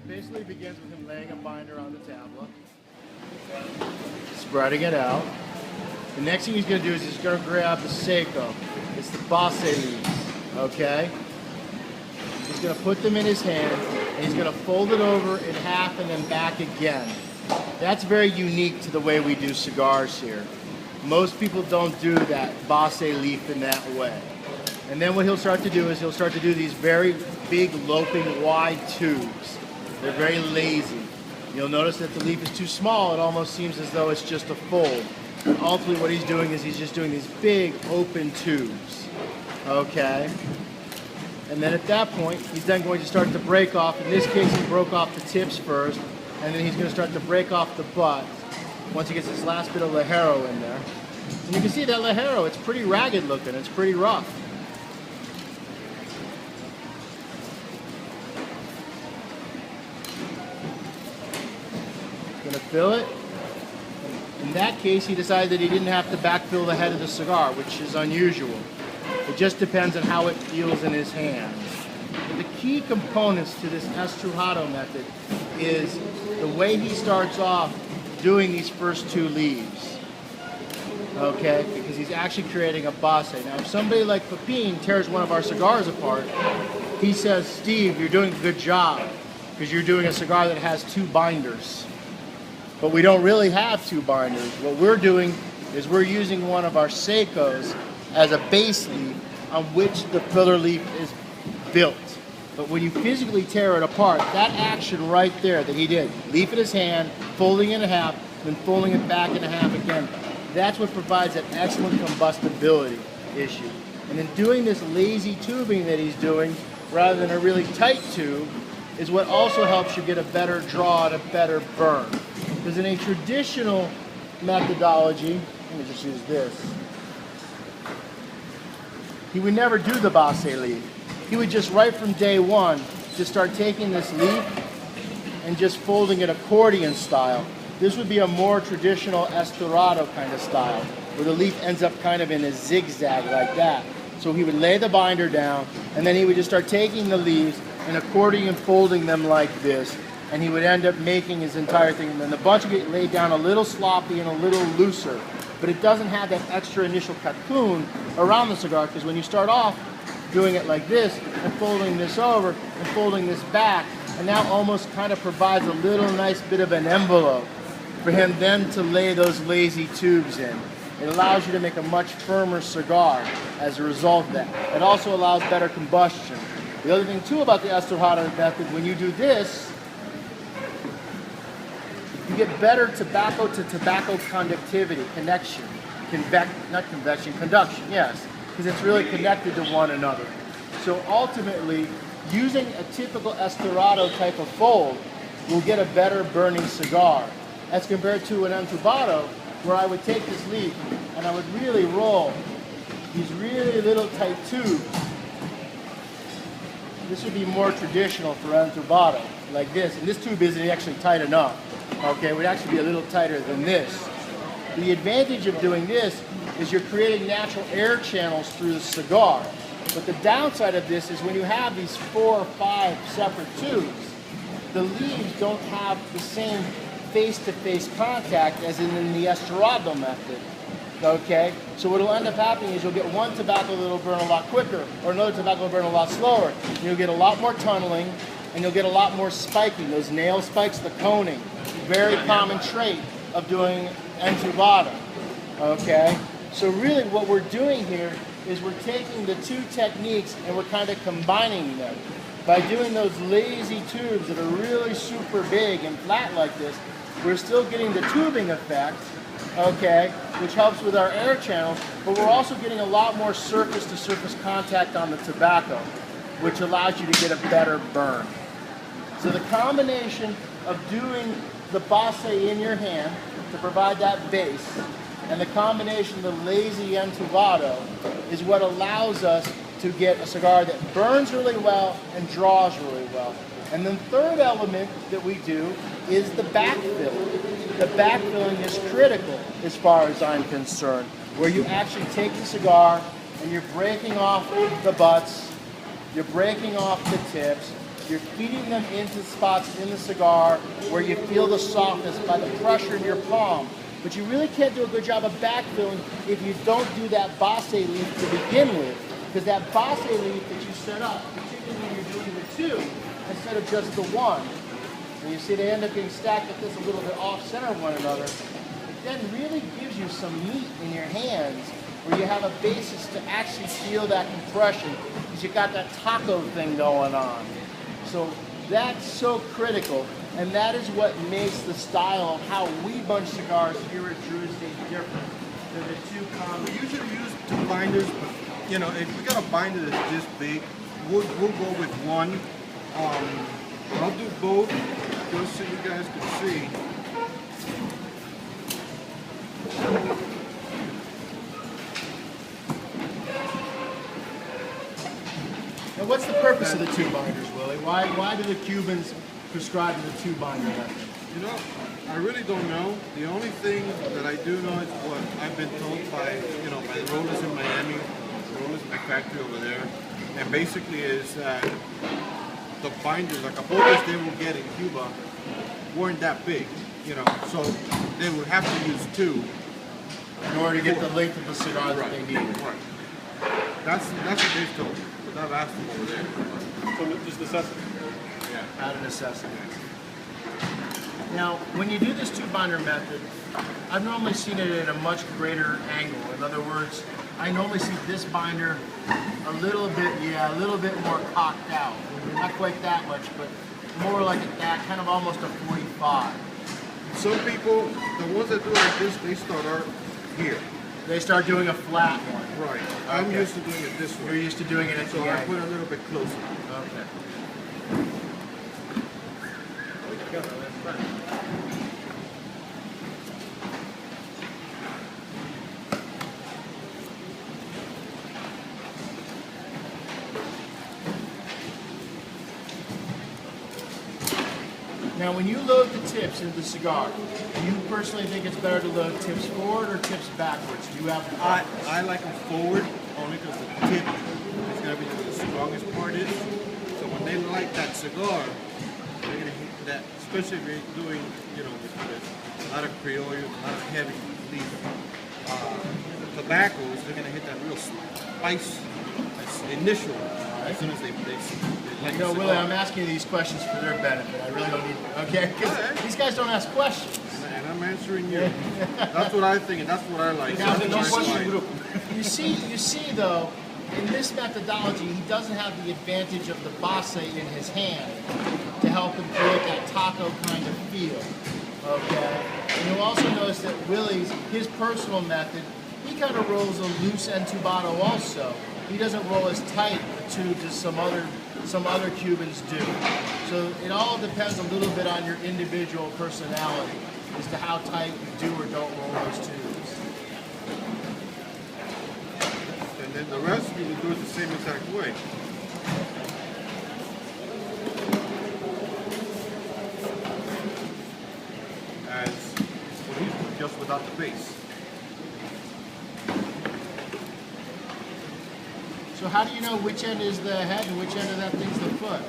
Basically begins with him laying a binder on the tablet, spreading it out. The next thing he's going to do is he's going to grab the Saka. It's the Base leaves, okay? He's going to put them in his hand, and he's going to fold it over in half and then back again. That's very unique to the way we do cigars here. Most people don't do that Base leaf in that way. And then what he'll start to do is he'll start to do these very big, loping, wide tubes. They're very lazy. You'll notice that the leaf is too small. It almost seems as though it's just a fold. And ultimately what he's doing is he's just doing these big open tubes. Okay? And then at that point, he's then going to start to break off. In this case, he broke off the tips first, and then he's going to start to break off the butt once he gets this last bit of Ligero in there. And you can see that Ligero, it's pretty ragged looking. It's pretty rough. Going to fill it. In that case, he decided that he didn't have to backfill the head of the cigar, which is unusual. It just depends on how it feels in his hands. But the key components to this estrujado method is the way he starts off doing these first two leaves. Okay, because he's actually creating a base. Now, if somebody like Pepin tears one of our cigars apart, he says, "Steve, you're doing a good job because you're doing a cigar that has two binders." But we don't really have two binders. What we're doing is we're using one of our Sakos as a base leaf on which the filler leaf is built. But when you physically tear it apart, that action right there that he did, leaf in his hand, folding it in half, then folding it back in half again, that's what provides that excellent combustibility issue. And then doing this lazy tubing that he's doing, rather than a really tight tube, is what also helps you get a better draw and a better burn. Because in a traditional methodology, let me just use this, he would never do the base leaf. He would just, right from day one, just start taking this leaf and just folding it accordion style. This would be a more traditional estrujado kind of style, where the leaf ends up kind of in a zigzag like that. So he would lay the binder down, and then he would just start taking the leaves and accordion folding them like this, and he would end up making his entire thing. And then the bunch would get laid down a little sloppy and a little looser, but it doesn't have that extra initial cocoon around the cigar, because when you start off doing it like this and folding this over and folding this back, and now almost kind of provides a little nice bit of an envelope for him then to lay those lazy tubes in. It allows you to make a much firmer cigar as a result of that. It also allows better combustion. The other thing too about the estrujado method, when you do this, you get better tobacco to tobacco conductivity, connection, not convection, conduction, yes, because it's really connected to one another. So ultimately, using a typical estrujado type of fold will get a better burning cigar as compared to an entubado, where I would take this leaf and I would really roll these really little tight tubes. This would be more traditional for entubado, like this. And this tube isn't actually tight enough. Okay, it would actually be a little tighter than this. The advantage of doing this is you're creating natural air channels through the cigar. But the downside of this is when you have these 4 or 5 separate tubes, the leaves don't have the same face-to-face contact as in the Estorado method. Okay, so what will end up happening is you'll get one tobacco that'll burn a lot quicker, or another tobacco will burn a lot slower. And you'll get a lot more tunneling, and you'll get a lot more spiking. Those nail spikes, the coning, very common trait of doing entubado. Okay, so really what we're doing here is we're taking the two techniques and we're kind of combining them. By doing those lazy tubes that are really super big and flat like this, we're still getting the tubing effect, okay, which helps with our air channels, but we're also getting a lot more surface-to-surface contact on the tobacco, which allows you to get a better burn. So the combination of doing the base in your hand to provide that base, and the combination of the lazy entubado is what allows us to get a cigar that burns really well and draws really well. And then third element that we do is the backfilling. The backfilling is critical as far as I'm concerned, where you actually take the cigar and you're breaking off the butts, you're breaking off the tips, you're feeding them into spots in the cigar where you feel the softness by the pressure in your palm. But you really can't do a good job of backfilling if you don't do that base leaf to begin with. Because that base leaf that you set up, particularly when you're doing the two, instead of just the one, and you see they end up getting stacked like this a little bit off-center of one another, it then really gives you some meat in your hands where you have a basis to actually feel that compression because you got that taco thing going on. So that's so critical, and that is what makes the style of how we bunch cigars here at Drew Estate different than the two common. We usually use two binders, but you know, if we got a binder that's this big, we'll go with one. I'll do both just so you guys can see. Now, what's the purpose of the two binders, Willie? Why do the Cubans prescribe the two binder method? You know, I really don't know. The only thing that I do know is what I've been told by, you know, by the rollers in Miami, the rollers in the factory over there, and basically is that the binders, like a focus they will get in Cuba, weren't that big, you know, so they would have to use two in order to get the length of the cigar that they need. Right. That's what they've told me. But I've asked them over there. So just necessity. Yeah, out of necessity. Now, when you do this two binder method, I've normally seen it at a much greater angle. In other words, I normally see this binder a little bit more cocked out. Not quite that much, but more like that, kind of almost a 45. Some people, the ones that do it like this, they start out here. They start doing a flat one. Right. I'm used to doing it this way. You're used to doing it at the So I end. put it a little bit closer. Okay. Now, when you load the tips into the cigar, do you personally think it's better to load tips forward or tips backwards? Do you have? I like them forward only because the tip is going to be where the strongest part is. So when they light that cigar, they're going to hit that, especially if you're doing, you know, with a lot of criollos, a lot of heavy leaf tobaccos, they're going to hit that real spice initial as soon as they light the Willie, cigar. I'm asking you these questions for their benefit. I really don't need them, okay? Because these guys don't ask questions. And I'm answering you. That's what I think, and that's what I like. Now, That's what I like. You see, though, in this methodology, he doesn't have the advantage of the base in his hand to help him create that taco kind of feel. Okay? And you'll also notice that Willie's, his personal method, he kind of rolls a loose entubado also. He doesn't roll as tight a tube as some other Cubans do. So it all depends a little bit on your individual personality as to how tight you do or don't roll those tubes. And then the rest you will do it the same exact way. As just without the base. So how do you know which end is the head and which end of that thing's the foot?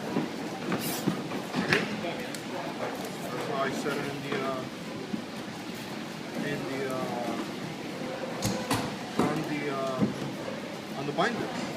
That's how I set it on the binder.